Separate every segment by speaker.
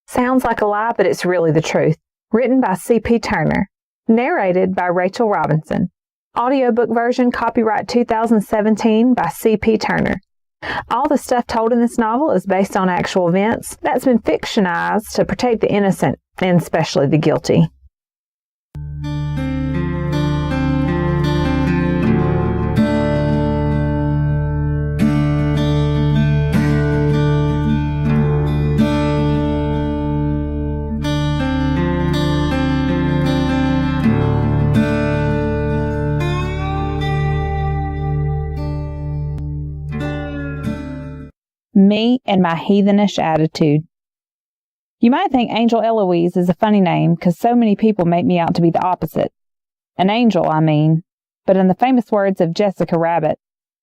Speaker 1: Sounds like a lie, but it's really the truth. Written by C.P. Turner. Narrated by Rachel Robinson. Audiobook version copyright 2017 by C.P. Turner. All the stuff told in this novel is based on actual events that's been fictionized to protect the innocent, and especially the guilty.
Speaker 2: Me and my heathenish attitude. You might think Angel-Louise is a funny name because so many people make me out to be the opposite. An angel, I mean. But in the famous words of Jessica Rabbit,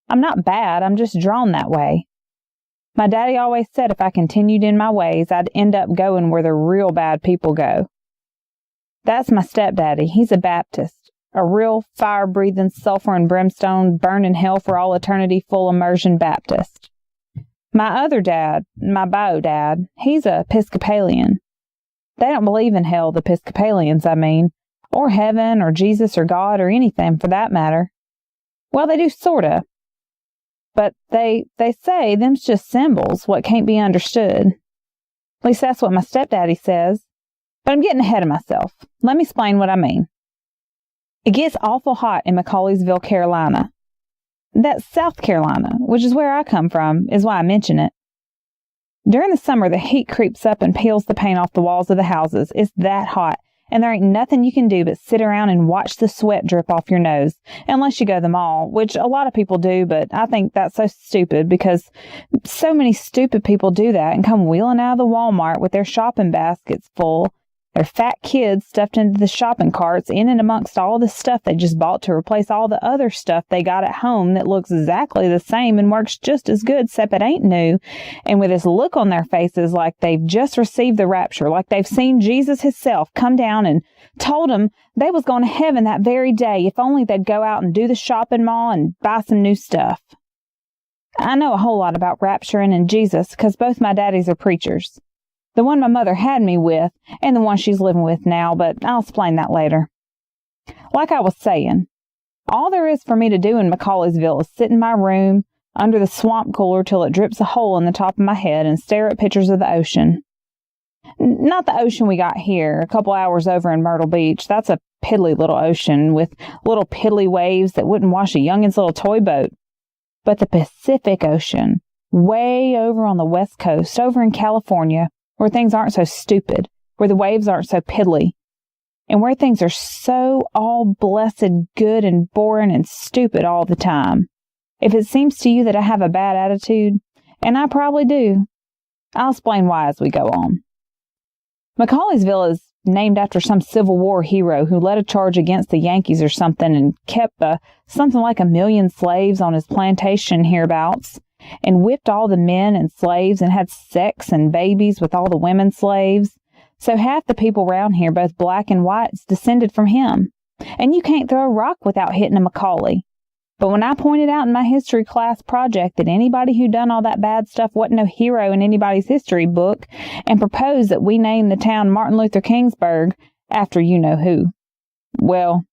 Speaker 2: I'm not bad, I'm just drawn that way. My daddy always said if I continued in my ways, I'd end up going where the real bad people go. That's my stepdaddy. He's a Baptist. A real fire-breathing, sulfur and brimstone, burn in hell for all eternity, full immersion Baptist. My other dad, my bio dad, he's a Episcopalian. They don't believe in hell, the Episcopalians, I mean, or heaven, or Jesus, or God, or anything for that matter. Well, they do sorta. But they say them's just symbols, what can't be understood. At least that's what my stepdaddy says. But I'm getting ahead of myself. Let me explain what I mean. It gets awful hot in McCauley'sville, Carolina. That's South Carolina, which is where I come from, is why I mention it. During the summer, the heat creeps up and peels the paint off the walls of the houses. It's that hot, and there ain't nothing you can do but sit around and watch the sweat drip off your nose, unless you go to the mall, which a lot of people do, but I think that's so stupid because so many stupid people do that and come wheeling out of the Walmart with their shopping baskets full. Their fat kids stuffed into the shopping carts in and amongst all the stuff they just bought to replace all the other stuff they got at home that looks exactly the same and works just as good, except it ain't new, and with this look on their faces like they've just received the rapture, like they've seen Jesus himself come down and told them they was going to heaven that very day if only they'd go out and do the shopping mall and buy some new stuff. I know a whole lot about rapturing and Jesus because both my daddies are preachers. The one my mother had me with, and the one she's living with now, but I'll explain that later. Like I was saying, all there is for me to do in McCauley'sville is sit in my room, under the swamp cooler till it drips a hole in the top of my head, and stare at pictures of the ocean. Not the ocean we got here, a couple hours over in Myrtle Beach. That's a piddly little ocean, with little piddly waves that wouldn't wash a youngin's little toy boat. But the Pacific Ocean, way over on the West Coast, over in California, where things aren't so stupid, where the waves aren't so piddly, and where things are so all blessed good and boring and stupid all the time. If it seems to you that I have a bad attitude, and I probably do, I'll explain why as we go on. McCauley'sville is named after some Civil War hero who led a charge against the Yankees or something and kept something like 1 million slaves on his plantation hereabouts, and whipped all the men and slaves and had sex and babies with all the women slaves. So half the people around here, both black and whites, descended from him. And you can't throw a rock without hitting a Macaulay. But when I pointed out in my history class project that anybody who done all that bad stuff wasn't no hero in anybody's history book, and proposed that we name the town Martin Luther Kingsburg after you know who, well,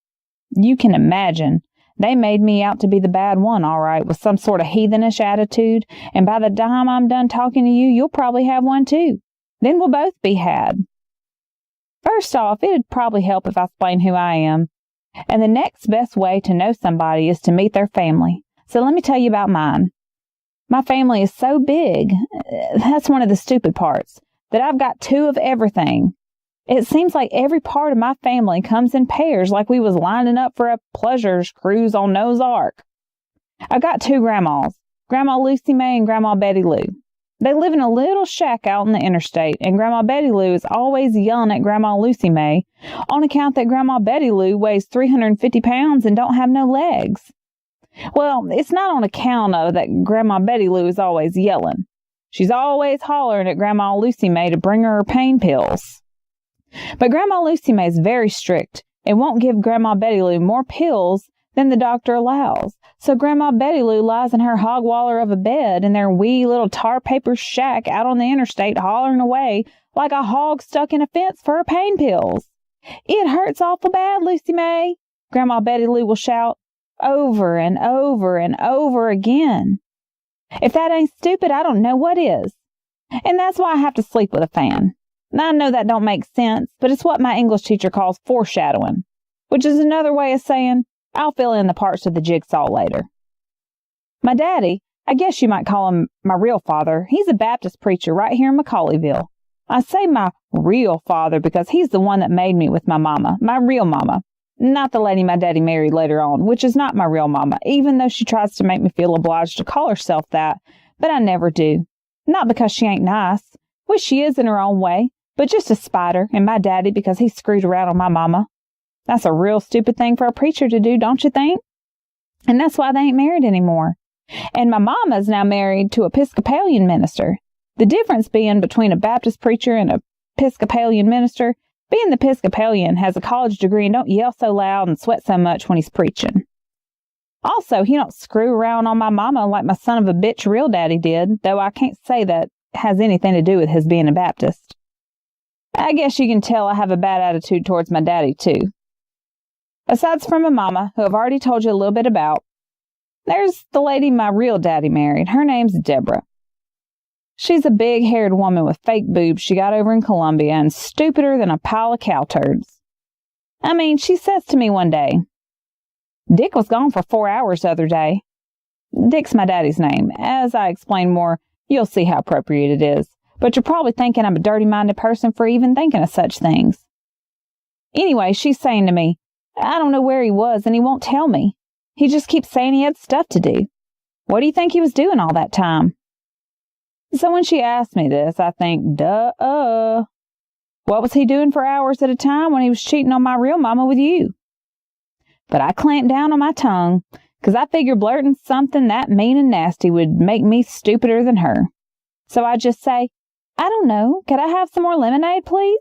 Speaker 2: you can imagine they made me out to be the bad one, all right, with some sort of heathenish attitude, and by the time I'm done talking to you, you'll probably have one too. Then we'll both be had. First off, it'd probably help if I explain who I am. And the next best way to know somebody is to meet their family. So let me tell you about mine. My family is so big, that's one of the stupid parts, that I've got 2 of everything. It seems like every part of my family comes in pairs like we was lining up for a pleasure cruise on Noah's Ark. I've got 2 grandmas, Grandma Lucy May and Grandma Betty Lou. They live in a little shack out in the interstate, and Grandma Betty Lou is always yelling at Grandma Lucy May on account that Grandma Betty Lou weighs 350 pounds and don't have no legs. Well, it's not on account of that Grandma Betty Lou is always yelling. She's always hollering at Grandma Lucy May to bring her pain pills. But Grandma Lucy May is very strict and won't give Grandma Betty Lou more pills than the doctor allows. So Grandma Betty Lou lies in her hog waller of a bed in their wee little tar paper shack out on the interstate hollering away like a hog stuck in a fence for her pain pills. It hurts awful bad, Lucy May, Grandma Betty Lou will shout over and over and over again. If that ain't stupid, I don't know what is. And that's why I have to sleep with a fan. Now, I know that don't make sense, but it's what my English teacher calls foreshadowing, which is another way of saying I'll fill in the parts of the jigsaw later. My daddy, I guess you might call him my real father, he's a Baptist preacher right here in Macaulayville. I say my real father because he's the one that made me with my mama, my real mama, not the lady my daddy married later on, which is not my real mama, even though she tries to make me feel obliged to call herself that, but I never do. Not because she ain't nice, which she is in her own way, but just a spider, and my daddy because he screwed around on my mama. That's a real stupid thing for a preacher to do, don't you think? And that's why they ain't married anymore. And my mama's now married to an Episcopalian minister. The difference being between a Baptist preacher and an Episcopalian minister, being the Episcopalian has a college degree and don't yell so loud and sweat so much when he's preaching. Also, he don't screw around on my mama like my son of a bitch real daddy did, though I can't say that has anything to do with his being a Baptist. I guess you can tell I have a bad attitude towards my daddy, too. Aside from my mama, who I've already told you a little bit about, there's the lady my real daddy married. Her name's Deborah. She's a big-haired woman with fake boobs she got over in Colombia and stupider than a pile of cow turds. I mean, she says to me one day, Dick was gone for 4 hours the other day. Dick's my daddy's name. As I explain more, you'll see how appropriate it is. But you're probably thinking I'm a dirty-minded person for even thinking of such things. Anyway, she's saying to me, I don't know where he was and he won't tell me. He just keeps saying he had stuff to do. What do you think he was doing all that time? So when she asked me this, I think, duh. What was he doing for hours at a time when he was cheating on my real mama with you? But I clamped down on my tongue, because I figured blurting something that mean and nasty would make me stupider than her. So I just say, I don't know, could I have some more lemonade, please?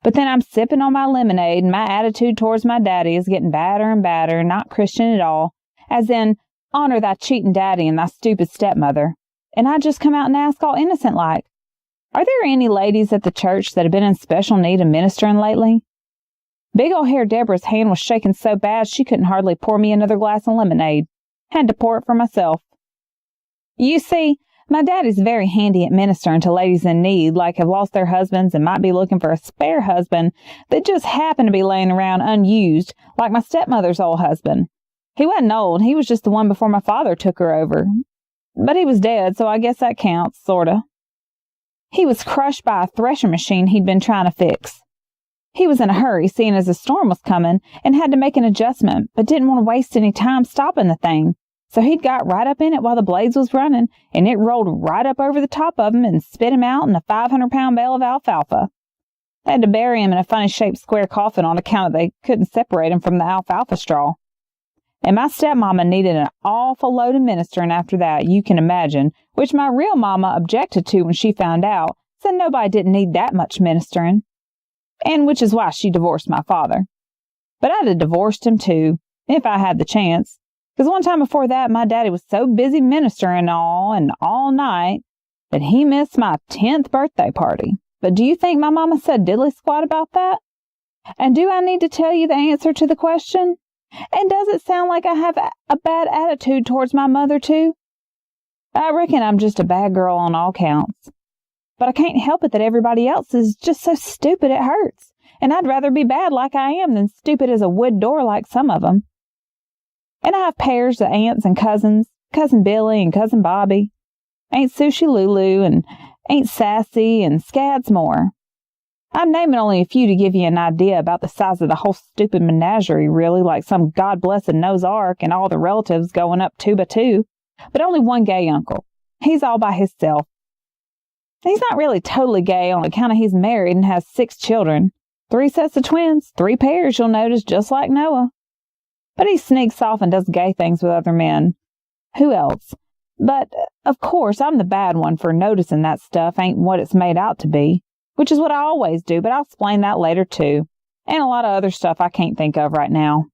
Speaker 2: But then I'm sipping on my lemonade, and my attitude towards my daddy is getting badder and badder, not Christian at all, as in, honor thy cheating daddy and thy stupid stepmother. And I just come out and ask all innocent like, are there any ladies at the church that have been in special need of ministering lately? Big old hair Deborah's hand was shaking so bad she couldn't hardly pour me another glass of lemonade. Had to pour it for myself. You see, my daddy's very handy at ministering to ladies in need, like have lost their husbands and might be looking for a spare husband that just happened to be laying around unused, like my stepmother's old husband. He wasn't old, he was just the one before my father took her over. But he was dead, so I guess that counts, sorta. He was crushed by a thresher machine he'd been trying to fix. He was in a hurry, seeing as a storm was coming, and had to make an adjustment, but didn't want to waste any time stopping the thing. So he'd got right up in it while the blades was running, and it rolled right up over the top of him and spit him out in a 500-pound bale of alfalfa. They had to bury him in a funny-shaped square coffin on account of they couldn't separate him from the alfalfa straw. And my stepmama needed an awful load of ministering after that, you can imagine, which my real mama objected to when she found out, said nobody didn't need that much ministering. And which is why she divorced my father. But I'd have divorced him too, if I had the chance. Because one time before that, my daddy was so busy ministering all night that he missed my 10th birthday party. But do you think my mama said diddly squat about that? And do I need to tell you the answer to the question? And does it sound like I have a bad attitude towards my mother too? I reckon I'm just a bad girl on all counts. But I can't help it that everybody else is just so stupid it hurts. And I'd rather be bad like I am than stupid as a wood door like some of them. And I have pairs of aunts and cousins, Cousin Billy and Cousin Bobby, Aunt Sushi Lulu and Aunt Sassy and scads more. I'm naming only a few to give you an idea about the size of the whole stupid menagerie, really, like some God-blessed Noah's Ark and all the relatives going up 2 by 2, but only one gay uncle. He's all by himself. He's not really totally gay on account of he's married and has 6 children. 3 sets of twins, 3 pairs, you'll notice, just like Noah. But he sneaks off and does gay things with other men. Who else? But, of course, I'm the bad one for noticing that stuff ain't what it's made out to be, which is what I always do, but I'll explain that later too, and a lot of other stuff I can't think of right now.